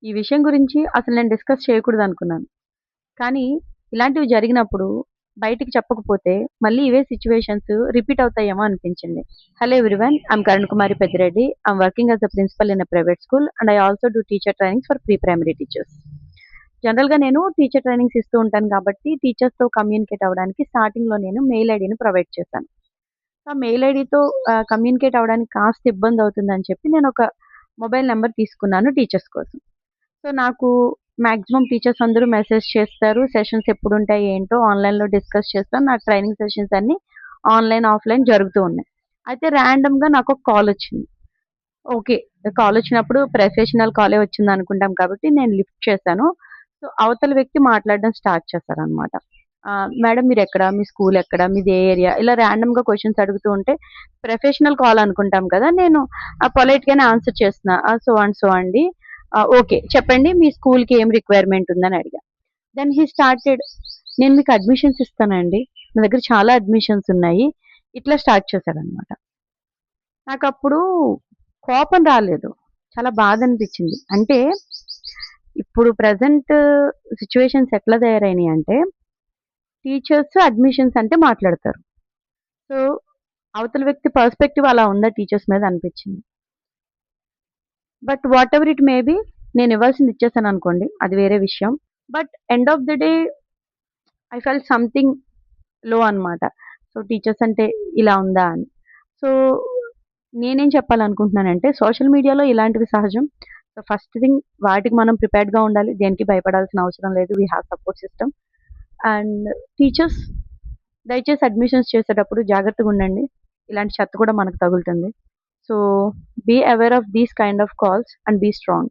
ఈ విషయం గురించి అసలు నేను డిస్కస్ చేయకూడదనుకున్నాను. కానీ ఇలాంటివి జరిగినప్పుడు బయటికి చెప్పకపోతే మళ్ళీ ఇవే సిట్యుయేషన్స్ రిపీట్ అవుతాయేమో అనిపించింది. Hello everyone, I'm Karun Kumari Peddireddy. I'm working as a principal in a private school and I also do teacher trainings for pre primary teachers. జనరల్‌గా నేను టీచర్ ట్రైనింగ్స్ ఇస్తూ ఉంటాను కాబట్టి టీచర్స్‌తో కమ్యూనికేట్ అవ్వడానికి స్టార్టింగ్‌లో నేను మెయిల్ ఐడీని ప్రొవైడ్ చేశాను. ఆ మెయిల్ ఐడీతో కమ్యూనికేట్ అవ్వడానికి కాస్త ఇబ్బందవుతుందని చెప్పి నేనొక మొబైల్ నంబర్ తీసుకున్నాను టీచర్స్ కోసం. సో, నాకు మాక్సిమం టీచర్స్ అందరూ మెసేజ్ చేస్తారు. సెషన్స్ ఎప్పుడుంటాయి ఏంటో ఆన్‌లైన్‌లో డిస్కస్ చేస్తాం. నా ట్రైనింగ్ సెషన్స్ అన్నీ ఆన్‌లైన్, ఆఫ్‌లైన్ జరుగుతూ ఉన్నాయి. అయితే ర్యాండమ్‌గా నాకొక కాలొచ్చింది. ఓకే. కాలొచ్చినప్పుడు ప్రొఫెషనల్ కాలే వచ్చిందనుకుంటాం కాబట్టి నేను లిఫ్ట్ చేశాను. సో, అవతల వ్యక్తి మాట్లాడడం స్టార్ట్ చేశారనమాట. మేడం మీరెక్కడ? మీ స్కూల్ ఎక్కడ? మీది ఏ ఏరియా? ఇలా ర్యాండమ్‌గా క్వెషన్స్ అడుగుతూ ఉంటే ప్రొఫెషనల్ కాల్ అనుకుంటాం కదా! నేను పొలైట్‌గానే ఆన్సర్ చేస్తున్నా. సో అండ్ సో అండి. ఓకే. చెప్పండి మీ స్కూల్‌కి ఏం రిక్వైర్‌మెంట్ ఉందని అడిగా. దెన్ హి స్టార్టెడ్ నేను మీకు అడ్మిషన్స్ ఇస్తానండి. నా దగ్గర చాలా అడ్మిషన్స్ ఉన్నాయి. ఇట్లా స్టార్ట్ చేశాడనమాట. నాకప్పుడు కోపం రాలేదు. చాలా బాధనిపించింది. అంటే ఇప్పుడు ప్రెజెంట్ సిట్యుయేషన్స్ ఎట్లా తయారైనాయంటే టీచర్స్ అడ్మిషన్స్ అంటే మాట్లాడతారు. సో, అవతల వ్యక్తి పర్స్పెక్టివ్ అలా ఉందా టీచర్స్ మీద అనిపించింది. But what ever it may be నేను ఇవ్వాల్సింది ఇచ్చేసాననుకోండి. అది వేరే విషయం. But end of the day I felt something లో అన్నమాట. సో, టీచర్స్ అంటే ఇలా ఉందా అని. సో, నేనేం చెప్పాలనుకుంటున్నానంటే సోషల్ మీడియాలో ఇలాంటివి సహజం. సో, ఫస్ట్ థింగ్ వాటికి మనం ప్రిపేర్డ్‌గా ఉండాలి. దేనికి భయపడాల్సిన అవసరం లేదు. We have support system. And teachers దయచేసి అడ్మిషన్స్ చేసేటప్పుడు జాగ్రత్తగుండండి. ఇలాంటి చెత్త కూడా మనకు తగులుతుంది. So, be aware of these kind of calls and be strong.